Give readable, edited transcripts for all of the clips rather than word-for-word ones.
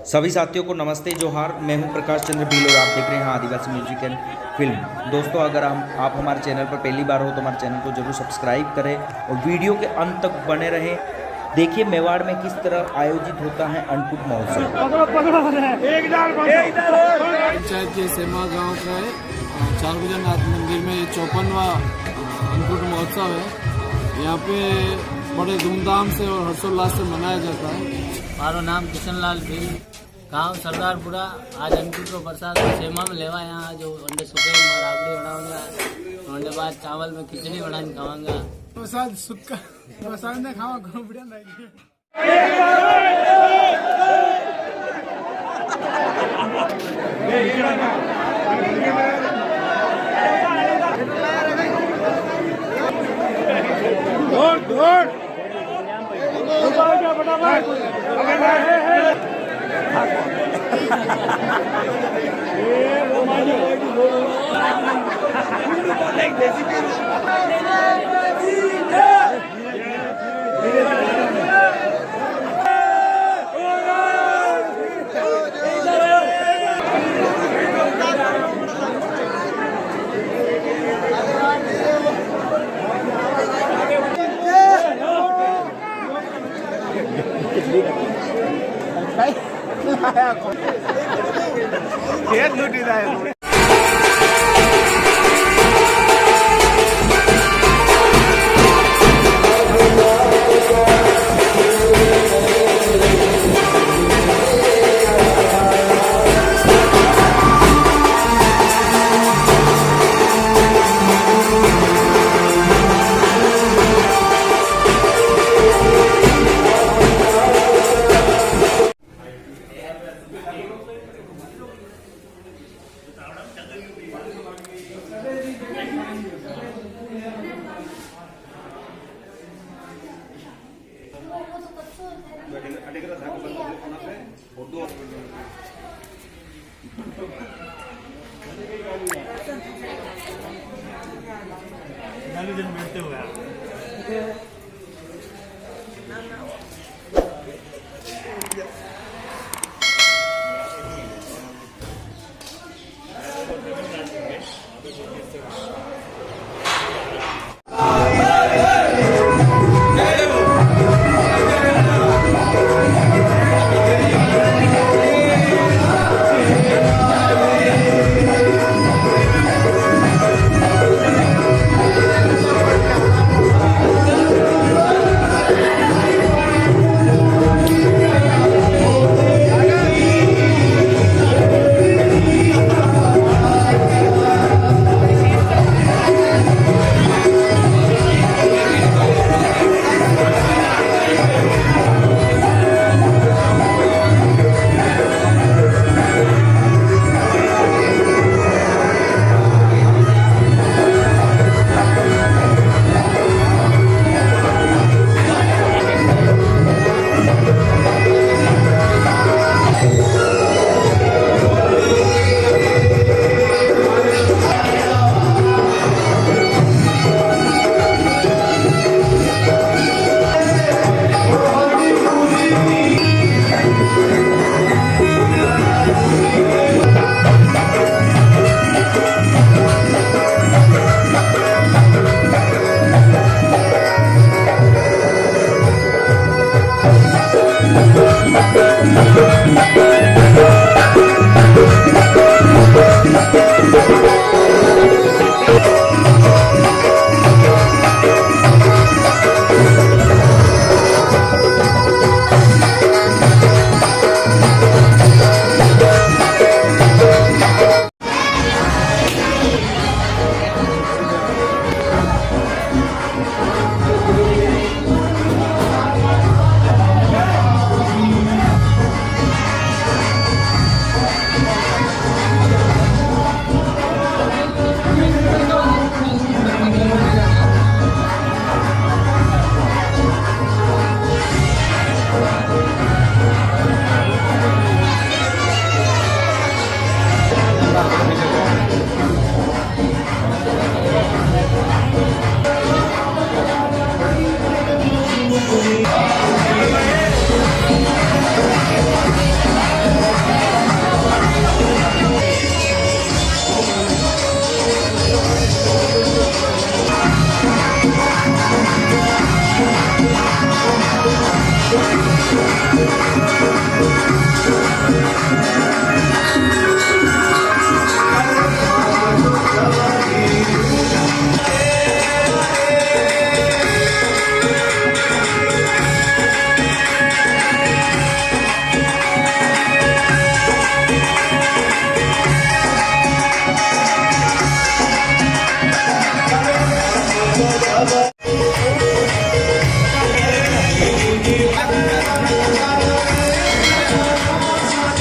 सभी साथियों को नमस्ते जोहार। मैं हूं प्रकाश चंद्र भील और आप देख रहे हैं आदिवासी म्यूजिक एंड फिल्म। दोस्तों, अगर आप हमारे चैनल पर पहली बार हो तो हमारे चैनल को जरूर सब्सक्राइब करें और वीडियो के अंत तक बने रहें। देखिए मेवाड़ में किस तरह आयोजित होता है अन्नकूट महोत्सव। पंचायत के सेमा गांव का है चारभुजनाथ मंदिर में 54वां अन्नकूट महोत्सव है। यहाँ पे बड़े धूमधाम से और हर्षोल्लास से मनाया जाता है। मारो नाम किशनलाल भील, गांव सरदारपुरा। आज अन्नकूट को प्रसाद सेमा में लेवा। यहाँ जो अंडे सुखे राबड़ी बनाऊंगा, अंडे बाद चावल में खिचड़ी बना के खाऊंगा। प्रसाद सुक्का प्रसाद ने खावा खूब बढ़िया लगी। खेत लूटी जाए। मिलते हुए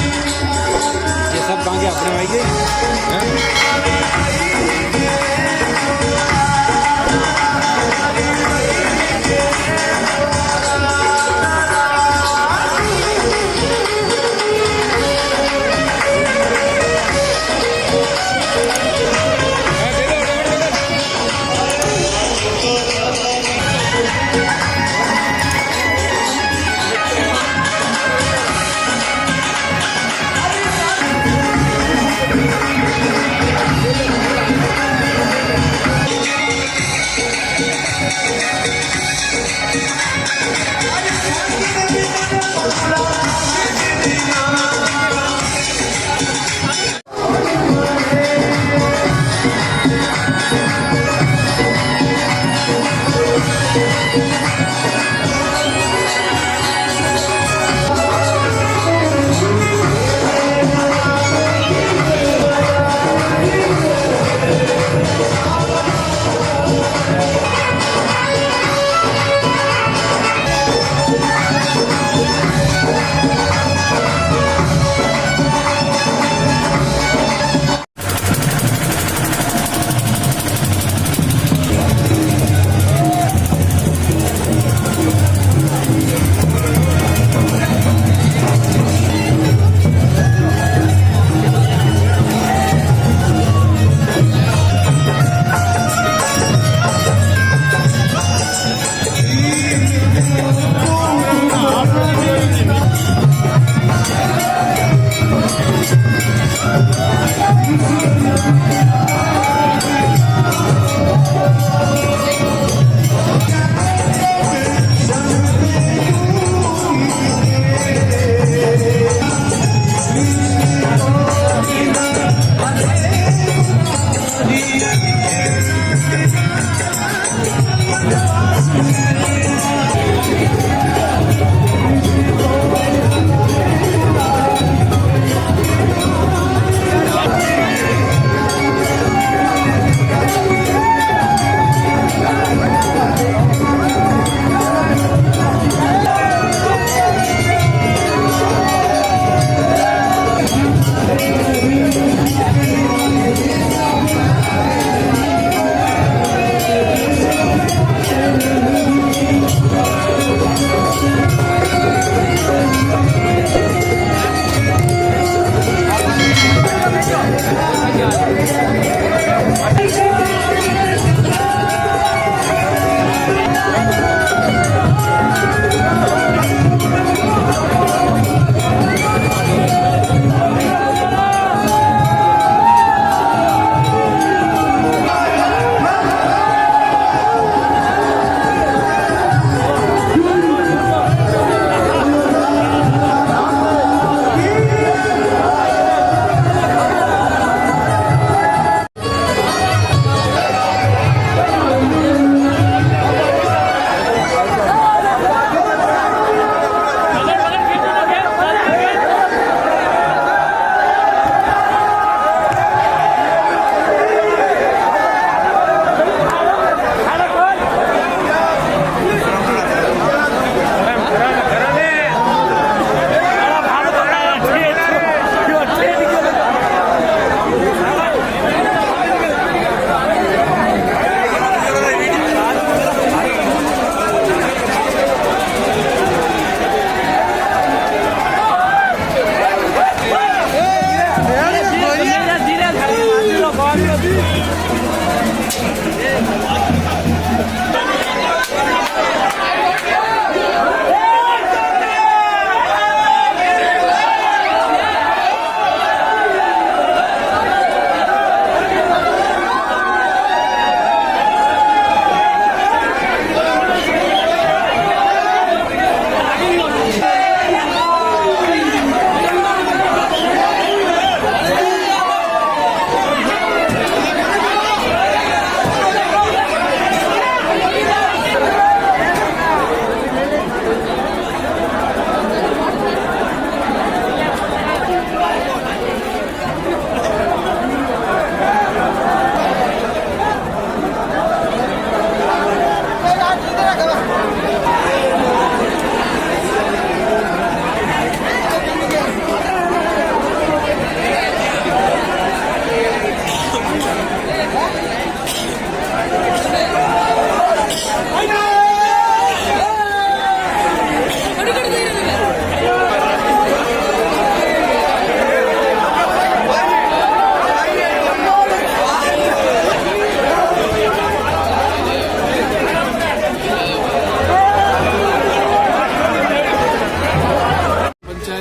ये सब कहाँ के अपने भाई के हैं?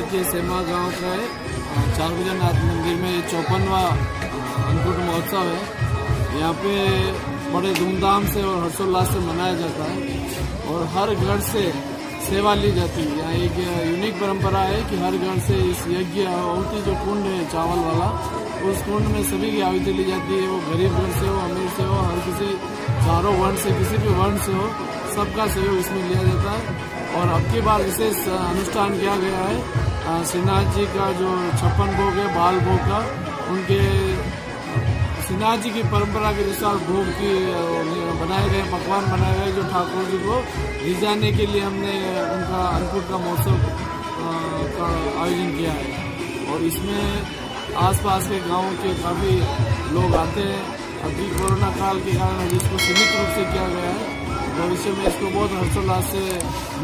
पंचायत के सेमा गांव का है। चार भुजानाथ मंदिर में ये 54वां अन्नकूट महोत्सव है। यहाँ पे बड़े धूमधाम से और हर्षोल्लास से मनाया जाता है और हर घर से सेवा ली जाती है। यहाँ एक यूनिक परंपरा है कि हर घर से इस यज्ञ आहुति जो कुंड है चावल वाला, उस कुंड में सभी की आहुति ली जाती है। वो गरीब घर से हो, अमीर से हो, हर किसी चारों वर्ण से, किसी भी वर्ण से हो, सबका सहयोग इसमें लिया जाता है। और अब की बार विशेष अनुष्ठान किया गया है श्रीनाथ जी का जो 56 भोग है बाल भोग का, उनके श्रीनाथ जी की परंपरा के अनुसार भोग की बनाए गए पकवान बनाए गए जो ठाकुर जी को रिझाने के लिए हमने उनका अन्नकूट का महोत्सव का आयोजन किया है। और इसमें आसपास के गांवों के काफ़ी लोग आते हैं। अभी कोरोना काल के कारण इसको सीमित रूप से किया गया है। भविष्य में इसको बहुत हर्षोल्लास से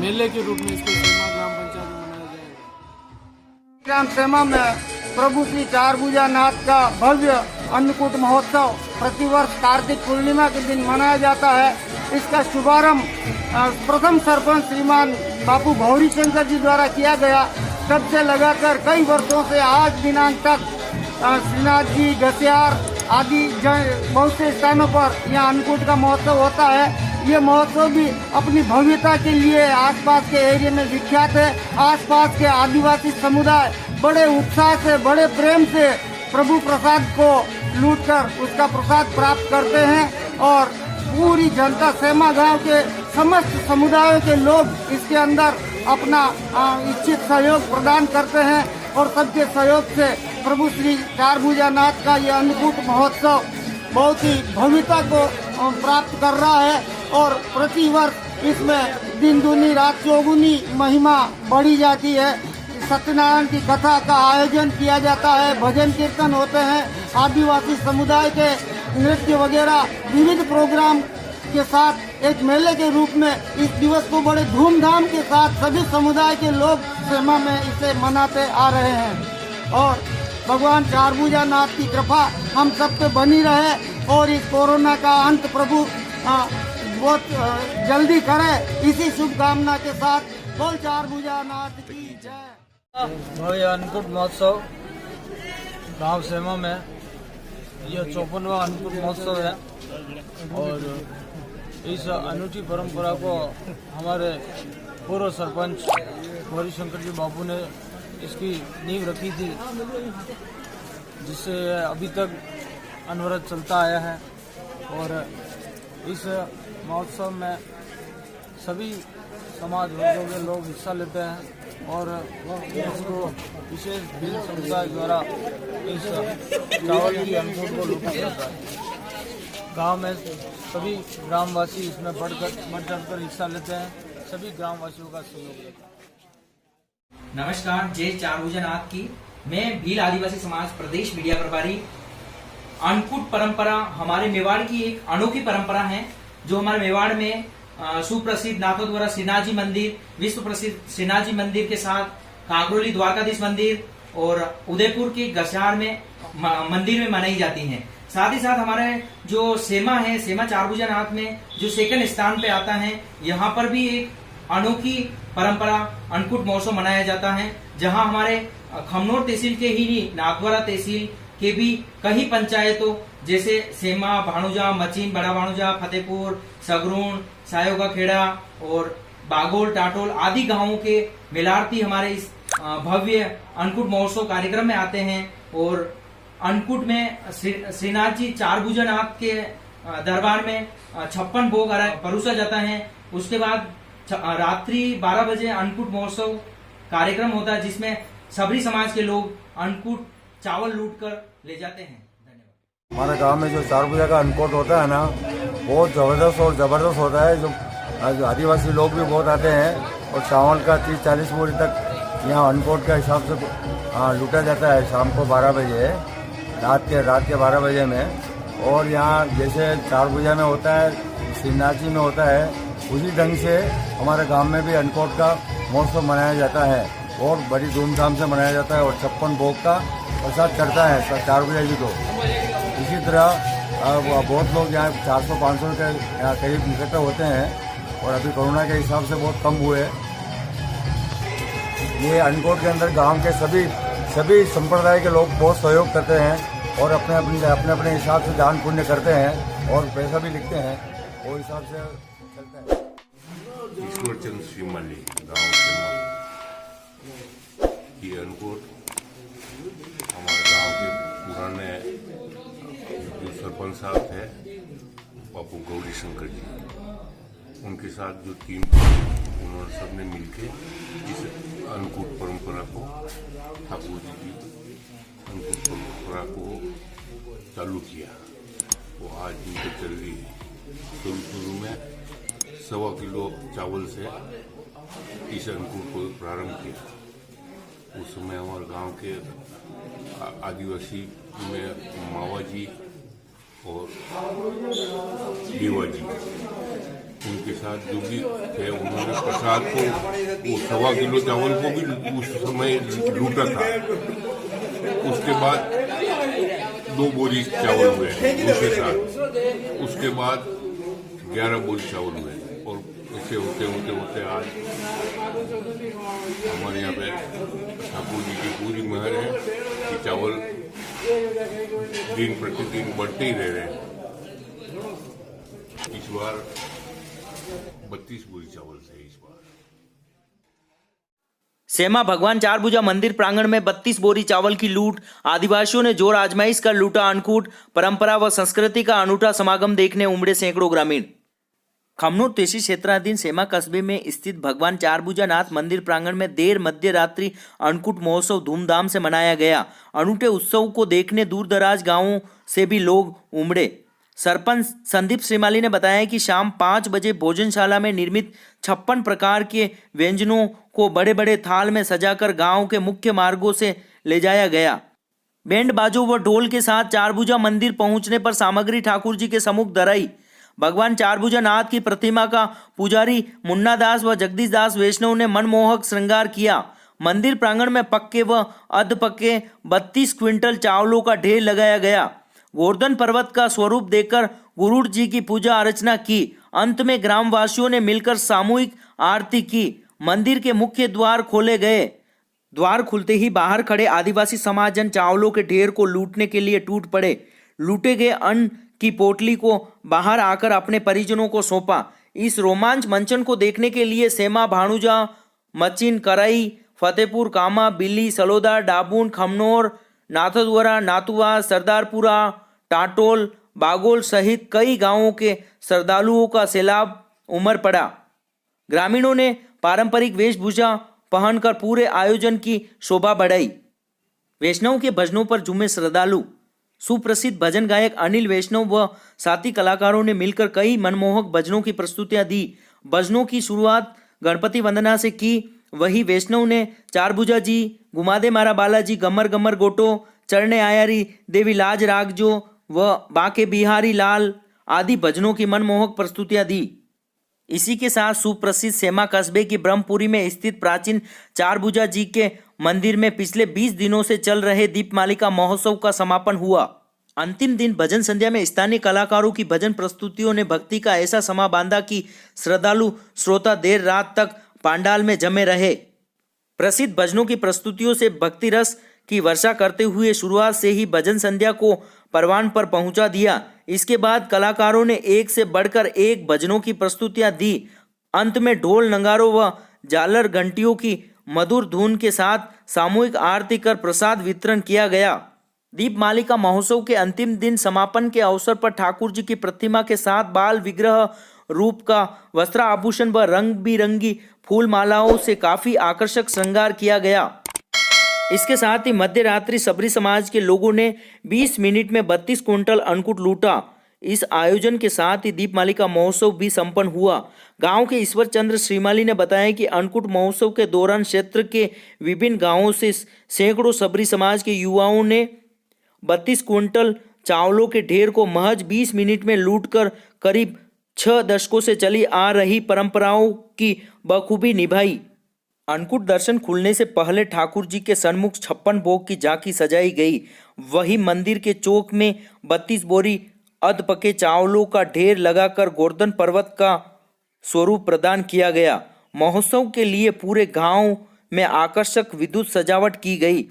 मेले के रूप में इसको सेमा ग्राम पंचायत में मनाया जाएगा। ग्राम सेमा में प्रभु श्री चार भुजानाथ का भव्य अन्नकूट महोत्सव प्रतिवर्ष कार्तिक पूर्णिमा के दिन मनाया जाता है। इसका शुभारंभ प्रथम सरपंच श्रीमान बापू गौरी शंकर जी द्वारा किया गया। तब से लगाकर कई वर्षों से आज दिनांक तक श्रीनाथ जी, घसियार आदि बहुत से स्थानों पर यहाँ अन्नकूट का महोत्सव होता है। ये महोत्सव भी अपनी भव्यता के लिए आसपास के एरिया में विख्यात है। आसपास के आदिवासी समुदाय बड़े उत्साह से, बड़े प्रेम से प्रभु प्रसाद को लूटकर उसका प्रसाद प्राप्त करते हैं और पूरी जनता सेमा गांव के समस्त समुदायों के लोग इसके अंदर अपना इच्छित सहयोग प्रदान करते हैं और सबके सहयोग से प्रभु श्री चार भुजानाथ का यह अन्नकूट महोत्सव बहुत ही भव्यता को प्राप्त कर रहा है और प्रतिवर्ष इसमें दिन दूनी रात चौगुनी महिमा बढ़ी जाती है। सत्यनारायण की कथा का आयोजन किया जाता है, भजन कीर्तन होते हैं, आदिवासी समुदाय के नृत्य वगैरह विविध प्रोग्राम के साथ एक मेले के रूप में इस दिवस को बड़े धूमधाम के साथ सभी समुदाय के लोग सेमा में इसे मनाते आ रहे हैं। और भगवान चार भुजानाथ की कृपा हम सब पे बनी रहे और इस कोरोना का अंत प्रभु बहुत जल्दी करे, इसी शुभकामना के साथ बोल चार भुजानाथ की जय। भव्य अन्नकूट महोत्सव गांव सेमा में यह 54वां अन्नकूट महोत्सव है और इस अनूठी परंपरा को हमारे पूर्व सरपंच गौरी शंकर जी बाबू ने इसकी नींव रखी थी, जिससे अभी तक अनवरत चलता आया है। और इस महोत्सव में सभी समाज वर्गों के लोग हिस्सा लेते हैं और इसको विशेष भील समुदाय द्वारा इस चावल की अन्नकूट को लूटा जाता है। गांव में सभी ग्रामवासी इसमें बढ़ चढ़कर हिस्सा लेते हैं, सभी ग्रामवासियों का सहयोग लेते हैं। नमस्कार, जय चार भुजानाथ की। मैं भील आदिवासी समाज प्रदेश मीडिया प्रभारी। अन्नकूट परंपरा हमारे मेवाड़ की एक अनोखी परंपरा है, जो हमारे मेवाड़ में सुप्रसिद्ध नाथद्वारा श्रीनाथ जी मंदिर, विश्व प्रसिद्ध श्रीनाथ जी मंदिर के साथ कांकरोली द्वारकाधीश मंदिर और उदयपुर के घसियार में मंदिर में मनाई जाती हैं। साथ ही साथ हमारे जो सेमा है, सेमा चार भुजानाथ में जो सेकंड स्थान पे आता है, यहाँ पर भी एक अनोखी परंपरा अन्नकूट महोत्सव मनाया जाता है, जहां हमारे खमनोर तहसील के ही नहीं, नाथद्वारा तहसील के भी कई पंचायतों जैसे सेमा, भाणुजा, मचीन, बड़ा भाणुजा, फतेहपुर, सगरुण, सायोगा खेड़ा और बागोल, टाटोल आदि गांवों के मेलार्थी हमारे इस भव्य अन्नकूट महोत्सव कार्यक्रम में आते हैं। और अन्नकूट में श्रीनाथ जी चार भुजानाथ के दरबार में 56 भोग परोसा जाता है। उसके बाद रात्रि 12 बजे अन्नकूट महोत्सव कार्यक्रम होता है, जिसमें सभी समाज के लोग अन्नकूट चावल लूट कर ले जाते हैं। धन्यवाद। हमारे गांव में जो चार भुजा का अन्नकूट होता है ना, बहुत जबरदस्त होता है। जो आदिवासी लोग भी बहुत आते हैं और चावल का 30-40 बोरी तक यहाँ अन्नकूट का हिसाब से लूटा जाता है शाम को 12 बजे, रात के 12 बजे में। और यहाँ जैसे चार भुजा में होता है, श्रीनाथ जी में होता है, उसी ढंग से हमारे गांव में भी अन्नकूट का महोत्सव मनाया जाता है और बड़ी धूमधाम से मनाया जाता है और 56 भोग का प्रसाद चढ़ता है चार भुजा जी को। इसी तरह बहुत लोग यहाँ 400-500 के यहाँ करीब इकट्ठा होते हैं और अभी कोरोना के हिसाब से बहुत कम हुए। ये अन्नकूट के अंदर गांव के सभी संप्रदाय के लोग बहुत सहयोग करते हैं और अपने अपने हिसाब से दान पुण्य करते हैं और पैसा भी लिखते हैं, वो हिसाब से चलता है। ईश्वरचंद श्रीमाली गाँव से ये अन्नकूट हमारे गांव के पुराने जो सरपंच साहब थे बापू गौरी शंकर जी, उनके साथ जो टीम थी उन्होंने सबने मिलके इस अन्नकूट परंपरा को, ठाकुर जी की अन्नकूट परंपरा को चालू किया। वो आज दिन तक चल रही है। शुरू में 1.25 किलो चावल से इस अन्नकूट को प्रारंभ किया। उस समय हमारे गांव के आदिवासी में मावा जी और देवा जी, उनके साथ जो भी थे उन्होंने प्रसाद को, वो 1.25 किलो चावल को भी उस समय लूटा था। उसके बाद 2 बोरी चावल हुए उनके साथ, उसके बाद 11 बोरी चावल हुए और ऐसे होते आज हमारे यहाँ पे ठाकुर जी की पूरी मेहर है कि चावल दिन प्रतिदिन बढ़ते ही रह रहे हैं। इस बार 32 बोरी चावल थे। इस बार सेमा भगवान चारभुजा मंदिर प्रांगण में 32 बोरी चावल की लूट। आदिवासियों ने जोर आजमाइश कर लूटा अन्नकूट। परंपरा व संस्कृति का अनूठा समागम देखने उमड़े सैकड़ों ग्रामीण। खमनोर तहसील क्षेत्राधीन सेमा कस्बे में स्थित भगवान चारभुजा नाथ मंदिर प्रांगण में देर मध्य रात्रि अन्नकूट महोत्सव धूमधाम से मनाया गया। अनूठे उत्सव को देखने दूर दराज गांवों से भी लोग उमड़े। सरपंच संदीप श्रीमाली ने बताया कि शाम 5 बजे भोजनशाला में निर्मित 56 प्रकार के व्यंजनों को बड़े बड़े थाल में सजाकर गांव के मुख्य मार्गों से ले जाया गया। बैंड बाजों व ढोल के साथ चारभुजा मंदिर पहुंचने पर सामग्री ठाकुर जी के सम्मुख धराई। भगवान चारभुजा नाथ की प्रतिमा का पुजारी मुन्ना दास व जगदीश दास वैष्णव ने मनमोहक श्रृंगार किया। मंदिर प्रांगण में पक्के व अर्ध पक्के 32 क्विंटल चावलों का ढेर लगाया गया। गोवर्धन पर्वत का स्वरूप देकर गुरुड़ जी की पूजा अर्चना की। अंत में ग्रामवासियों ने मिलकर सामूहिक आरती की। मंदिर के मुख्य द्वार खोले गए। द्वार खुलते ही बाहर खड़े आदिवासी समाजजन चावलों के ढेर को लूटने के लिए टूट पड़े। लूटे गए अन्न की पोटली को बाहर आकर अपने परिजनों को सौंपा। इस रोमांच मंचन को देखने के लिए सेमा, भाणुजा, मचिन, कराई, फतेहपुर, कामा, बिल्ली, सलोदा, डाबून, खमनोर, नाथद्वारा, नातुआ, सरदारपुरा, टाटोल, बागोल सहित कई गांवों के श्रद्धालुओं का सैलाब उमड़ पड़ा। ग्रामीणों ने पारंपरिक वेशभूषा पहनकर पूरे आयोजन की शोभा बढ़ाई। वैष्णव के भजनों पर झूमे श्रद्धालु। सुप्रसिद्ध भजन गायक अनिल वैष्णव व साथी कलाकारों ने मिलकर कई मनमोहक भजनों की प्रस्तुतियां दी। भजनों की शुरुआत गणपति वंदना से की। वही वैष्णव ने चारभुजा जी, घुमादे मारा बालाजी, गमर गमर गोटो, चरणे आयारी, देवी लाज रागजो व बाके बिहारी लाल आदि भजनों की मनमोहक प्रस्तुतियां दी। इसी के साथ सुप्रसिद्ध सेमा कस्बे की ब्रह्मपुरी में स्थित प्राचीन चारभुजा जी के मंदिर में पिछले 20 दिनों से चल रहे दीपमालिका महोत्सव का समापन हुआ। अंतिम दिन भजन संध्या में स्थानीय कलाकारों की भजन प्रस्तुतियों ने भक्ति का ऐसा समा बांधा कि श्रद्धालु श्रोता देर रात तक पांडाल में जमे रहे। प्रसिद्ध भजनों की प्रस्तुतियों से भक्ति रस की वर्षा करते हुए शुरुआत से ही भजन संध्या को परवान पर पहुंचा दिया। इसके बाद कलाकारों ने एक से बढ़कर एक भजनों की प्रस्तुतियां दी। अंत में ढोल, नगारों व झालर घंटियों की मधुर धुन के साथ सामूहिक आरती कर प्रसाद वितरण किया गया। दीपमालिका महोत्सव के अंतिम दिन समापन के अवसर पर ठाकुर जी की प्रतिमा के साथ बाल विग्रह रूप का वस्त्राभूषण व रंग बिरंगी फूल मालाओं से काफी आकर्षक श्रृंगार किया गया। इसके साथ ही मध्य रात्रि सबरी समाज के लोगों ने 20 मिनट में 32 क्विंटल अन्नकूट लूटा। इस आयोजन के साथ ही दीपमालिका महोत्सव भी संपन्न हुआ। गांव के ईश्वर चंद्र श्रीमाली ने बताया कि अन्नकूट महोत्सव के दौरान क्षेत्र के विभिन्न गांवों से सैकड़ों सबरी समाज के युवाओं ने 32 क्विंटल चावलों के ढेर को महज 20 मिनट में लूटकर करीब 6 दशकों से चली आ रही परंपराओं की बखूबी निभाई। अन्नकूट दर्शन खुलने से पहले ठाकुर जी के सन्मुख 56 भोग की झांकी सजाई गई। वही मंदिर के चौक में 32 बोरी अध पके चावलों का ढेर लगाकर गोवर्धन पर्वत का स्वरूप प्रदान किया गया। महोत्सव के लिए पूरे गांव में आकर्षक विद्युत सजावट की गई।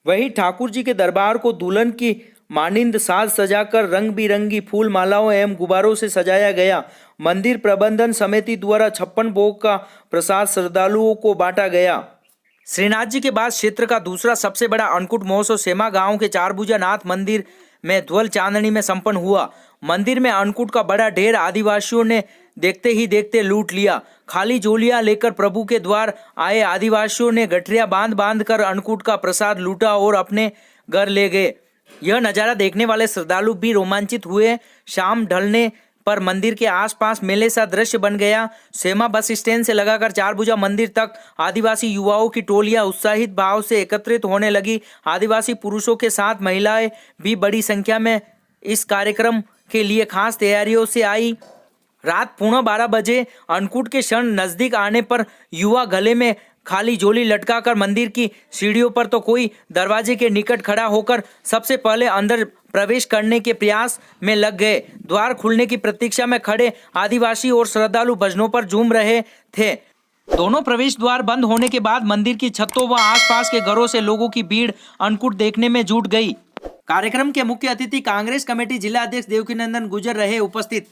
वहीं ठाकुर जी के दरबार को दुल्हन की मानिंद साज सजाकर रंग बिरंगी फूल मालाओं एवं गुब्बारों से सजाया गया। मंदिर प्रबंधन समिति द्वारा 56 भोग का प्रसाद श्रद्धालुओं को बांटा गया। श्रीनाथ जी के बाद क्षेत्र का दूसरा सबसे बड़ा अन्नकूट महोत्सव सेमा गांव के चारभुजा नाथ मंदिर में ध्वल चांदनी में संपन्न हुआ। मंदिर में अन्नकूट का बड़ा ढेर आदिवासियों ने देखते ही देखते लूट लिया। खाली झोलियां लेकर प्रभु के द्वार आए आदिवासियों ने गठरिया बांध बांध कर अन्नकूट का प्रसाद लूटा और अपने घर ले गए। यह नज़ारा देखने वाले श्रद्धालु भी रोमांचित हुए। शाम ढलने पर मंदिर के आसपास मेले सा दृश्य बन गया। सेमा बस स्टैंड से लगाकर चारभुजा मंदिर तक आदिवासी युवाओं की टोलियां उत्साहित भाव से एकत्रित होने लगी। आदिवासी पुरुषों के साथ महिलाएं भी बड़ी संख्या में इस कार्यक्रम के लिए खास तैयारियों से आई। रात 11:15 बजे अन्नकूट के क्षण नजदीक आने पर युवा गले में खाली झोली लटकाकर मंदिर की सीढ़ियों पर तो कोई दरवाजे के निकट खड़ा होकर सबसे पहले अंदर प्रवेश करने के प्रयास में लग गए। द्वार खुलने की प्रतीक्षा में खड़े आदिवासी और श्रद्धालु भजनों पर झूम रहे थे। दोनों प्रवेश द्वार बंद होने के बाद मंदिर की छतों व आसपास के घरों से लोगों की भीड़ अन्नकूट देखने में जुट गई। कार्यक्रम के मुख्य अतिथि कांग्रेस कमेटी जिला अध्यक्ष देवकीनंदन गुर्जर रहे उपस्थित।